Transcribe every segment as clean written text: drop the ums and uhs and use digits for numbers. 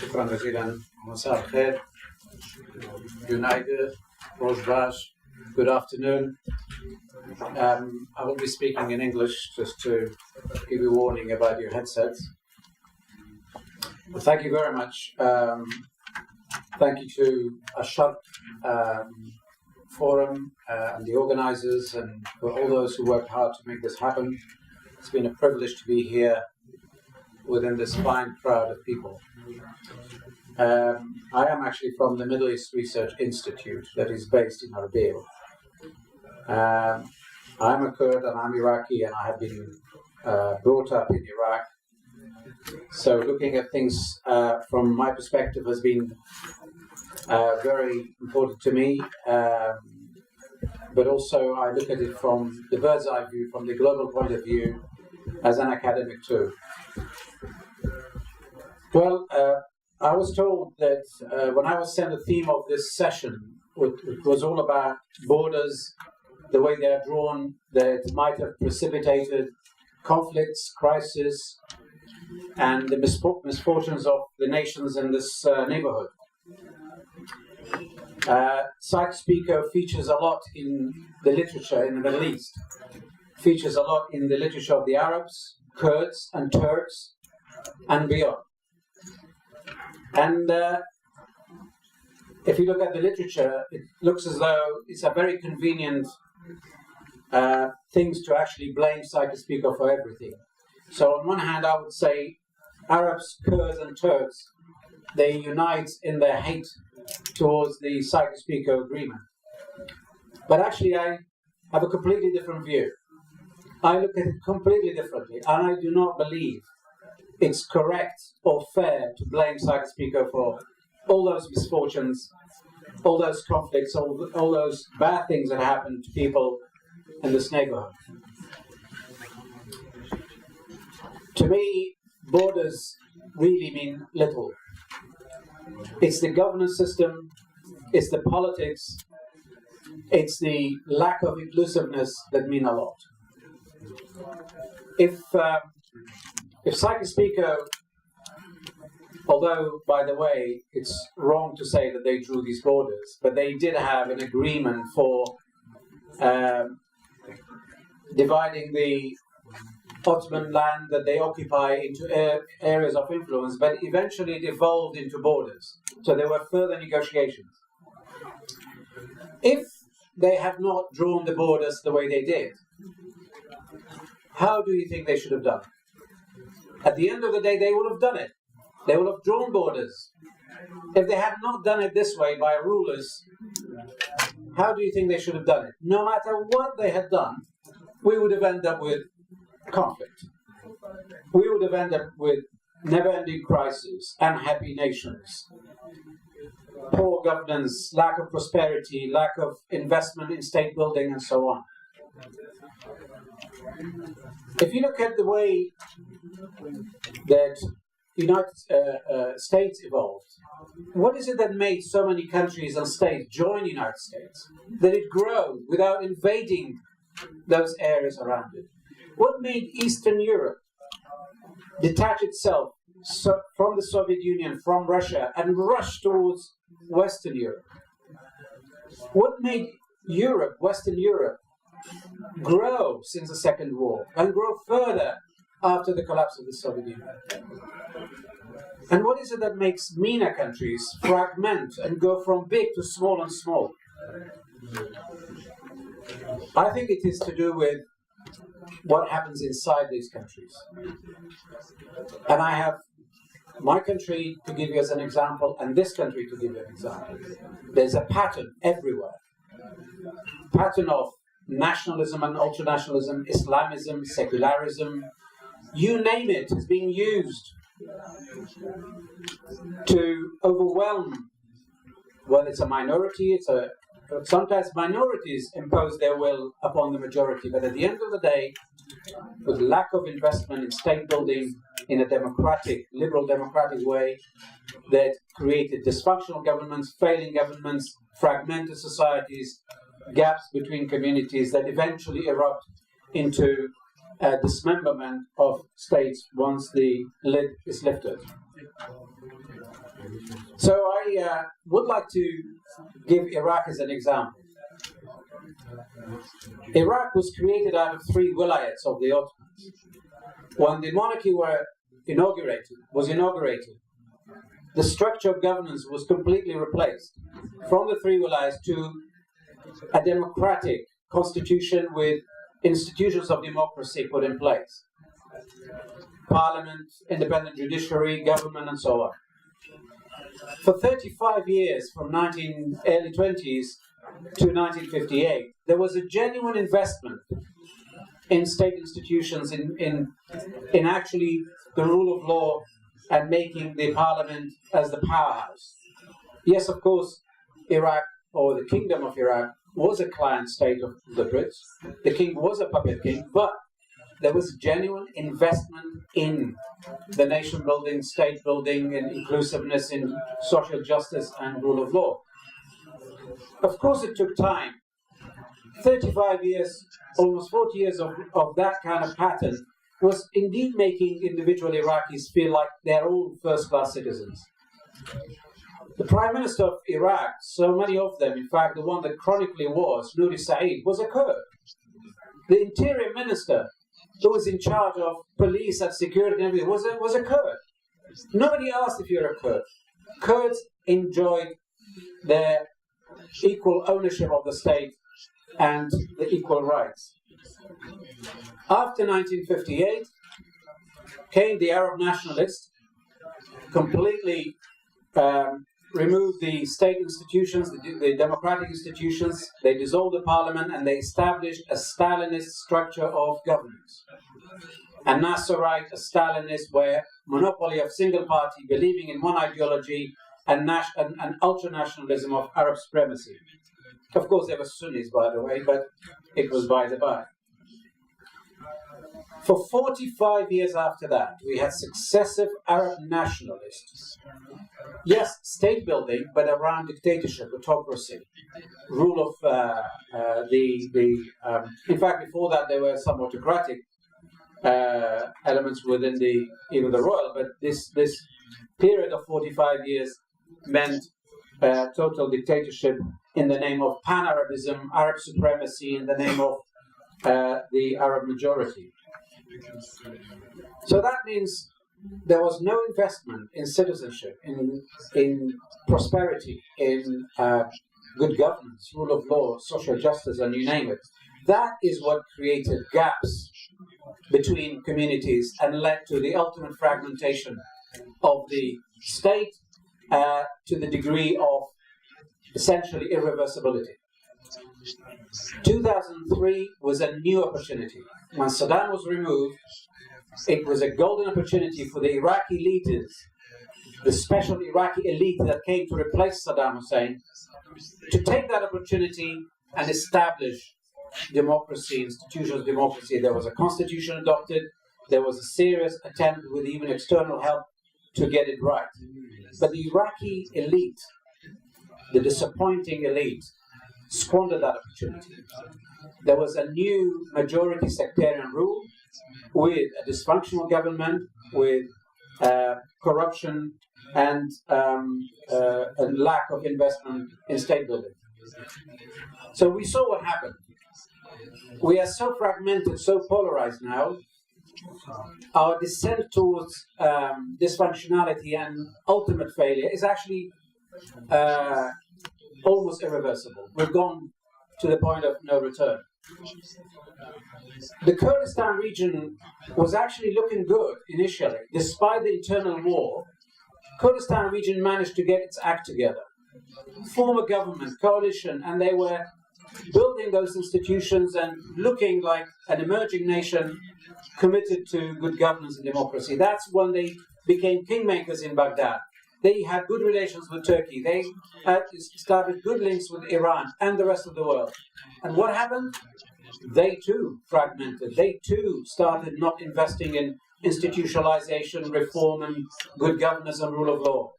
شكرا جزيلا. مساء الخير. United, Rojbash. Good afternoon. I will be speaking in English just to give you a warning about your headsets. Well, thank you very much. Thank you to Al-Sharq Forum and the organizers and for all those who worked hard to make this happen. It's been a privilege to be here within this fine crowd of people. I am actually from the Middle East Research Institute that is based in Erbil. I'm a Kurd and I'm Iraqi, and I have been brought up in Iraq. So looking at things from my perspective has been very important to me, but also I look at it from the bird's eye view, from the global point of view, as an academic too. Well, I was told that when I was sent the theme of this session, it was all about borders, the way they are drawn, that might have precipitated conflicts, crises, and the misfortunes of the nations in this neighborhood. Sykes-Picot features a lot in the literature in the Middle East, features a lot in the literature of the Arabs, Kurds, and Turks, and beyond. And if you look at the literature, it looks as though it's a very convenient things to actually blame Sykes-Picot for everything. So on one hand, I would say Arabs, Kurds, and Turks, they unite in their hate towards the Sykes-Picot agreement. But actually, I have a completely different view. I look at it completely differently, and I do not believe it's correct or fair to blame Sykes-Picot for all those misfortunes, all those conflicts, all those bad things that happened to people in this neighborhood. To me, borders really mean little. It's the governance system, it's the politics, it's the lack of inclusiveness that mean a lot. If Sykes-Picot, although, by the way, it's wrong to say that they drew these borders, but they did have an agreement for dividing the Ottoman land that they occupy into areas of influence, but eventually it evolved into borders. So there were further negotiations. If they had not drawn the borders the way they did, how do you think they should have done it? At the end of the day, they would have done it. They would have drawn borders. If they had not done it this way by rulers, how do you think they should have done it? No matter what they had done, we would have ended up with conflict. We would have ended up with never-ending crises, unhappy nations, poor governance, lack of prosperity, lack of investment in state building, and so on. If you look at the way that United States evolved, what is it that made so many countries and states join the United States? That it grew without invading those areas around it. What made Eastern Europe detach itself from the Soviet Union, from Russia, and rush towards Western Europe? What made Europe, Western Europe, grow since the Second War and grow further after the collapse of the Soviet Union? And what is it that makes MENA countries fragment and go from big to small and small? I think it is to do with what happens inside these countries. And I have my country to give you as an example, and this country to give you an example. There's a pattern everywhere. Pattern of nationalism and ultranationalism, Islamism, secularism, you name it, is being used to overwhelm. Well, it's a minority, sometimes minorities impose their will upon the majority, but at the end of the day, with lack of investment in state building in a democratic, liberal democratic way, that created dysfunctional governments, failing governments, fragmented societies, gaps between communities that eventually erupt into dismemberment of states once the lid is lifted. So I would like to give Iraq as an example. Iraq was created out of 3 wilayats of the Ottomans. When the monarchy was inaugurated, the structure of governance was completely replaced from the 3 wilayats to a democratic constitution with institutions of democracy put in place. Parliament, independent judiciary, government, and so on. For 35 years, from early 20s to 1958, there was a genuine investment in state institutions, in actually the rule of law and making the parliament as the powerhouse. Yes, of course, Iraq, or the Kingdom of Iraq, was a client state of the Brits. The king was a puppet king, but there was genuine investment in the nation building, state building, and inclusiveness in social justice and rule of law. Of course, it took time. 35 years, almost 40 years of that kind of pattern was indeed making individual Iraqis feel like they're all first-class citizens. The Prime Minister of Iraq, so many of them, in fact, the one that chronically was, Nouri Saeed, was a Kurd. The Interior Minister, who was in charge of police and security and everything, was a Kurd. Nobody asked if you're a Kurd. Kurds enjoyed their equal ownership of the state and the equal rights. After 1958 came the Arab nationalists, completely removed the state institutions, the democratic institutions. They dissolved the parliament and they established a Stalinist structure of governance. A Nasserite, a Stalinist, where monopoly of single party, believing in one ideology, and ultra-nationalism of Arab supremacy. Of course, there were Sunnis, by the way, but it was by the by. For 45 years after that, we had successive Arab nationalists. Yes, state building, but around dictatorship, autocracy, rule of in fact, before that, there were some autocratic elements within even the royal, but this period of 45 years meant total dictatorship in the name of pan-Arabism, Arab supremacy, in the name of the Arab majority. So that means there was no investment in citizenship, in prosperity, in good governance, rule of law, social justice, and you name it. That is what created gaps between communities and led to the ultimate fragmentation of the state to the degree of essentially irreversibility. 2003 was a new opportunity. When Saddam was removed, it was a golden opportunity for the Iraqi leaders, the special Iraqi elite that came to replace Saddam Hussein, to take that opportunity and establish democracy, institutions of democracy. There was a constitution adopted. There was a serious attempt with even external help to get it right. But the Iraqi elite, the disappointing elite, squandered that opportunity. There was a new majority sectarian rule with a dysfunctional government, with corruption and a lack of investment in state building. So we saw what happened. We are so fragmented, so polarized now. Our descent towards dysfunctionality and ultimate failure is actually almost irreversible. We've gone to the point of no return. The Kurdistan region was actually looking good initially. Despite the internal war, Kurdistan region managed to get its act together. Form a government, coalition, and they were building those institutions and looking like an emerging nation committed to good governance and democracy. That's when they became kingmakers in Baghdad. They had good relations with Turkey. They had started good links with Iran and the rest of the world. And what happened? They too fragmented. They too started not investing in institutionalization, reform, and good governance and rule of law.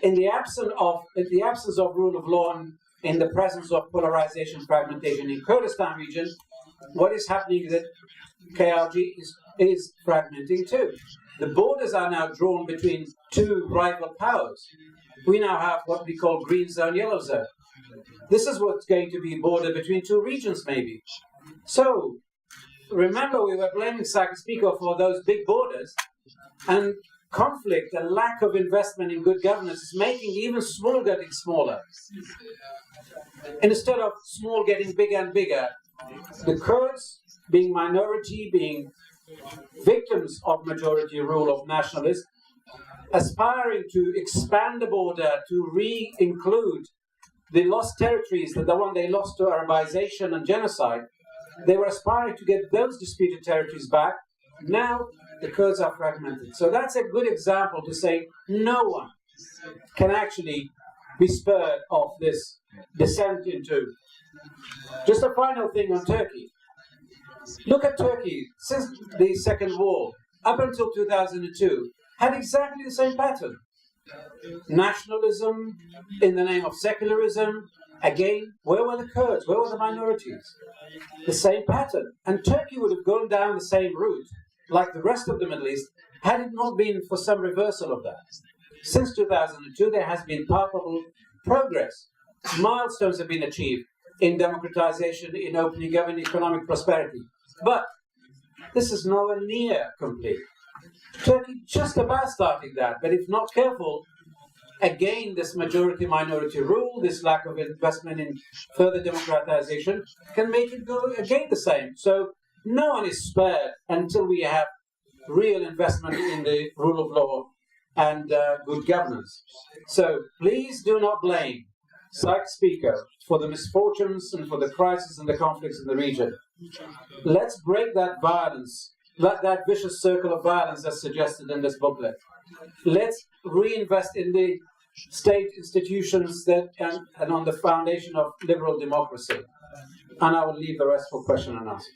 In the absence of rule of law and in the presence of polarization, fragmentation in Kurdistan region, what is happening is that KRG is fragmenting too. The borders are now drawn between two rival powers. we now have what we call green zone, yellow zone. This is what's going to be a border between two regions, maybe. So, remember, we were blaming Sykes-Picot for those big borders, and conflict and lack of investment in good governance is making even small getting smaller. And instead of small getting bigger and bigger, the Kurds, being minority, being victims of majority rule of nationalists, aspiring to expand the border to re-include the lost territories, the one they lost to Arabization and genocide, they were aspiring to get those disputed territories back. Now the Kurds are fragmented. So that's a good example to say no one can actually be spurred of this descent into. Just a final thing on Turkey. Look at Turkey since the Second War, up until 2002, had exactly the same pattern. Nationalism in the name of secularism. Again, where were the Kurds? Where were the minorities? The same pattern. And Turkey would have gone down the same route, like the rest of the Middle East, had it not been for some reversal of that. Since 2002, there has been palpable progress. Milestones have been achieved in democratization, in opening up, in economic prosperity. But this is nowhere near complete. Turkey just about starting that, but if not careful, again, this majority-minority rule, this lack of investment in further democratization, can make it go again the same. So no one is spared until we have real investment in the rule of law and good governance. So please do not blame Sykes-Picot for the misfortunes and for the crisis and the conflicts in the region. Let's break that violence, that vicious circle of violence as suggested in this booklet. Let's reinvest in the state institutions that and on the foundation of liberal democracy. And I will leave the rest for question and answer.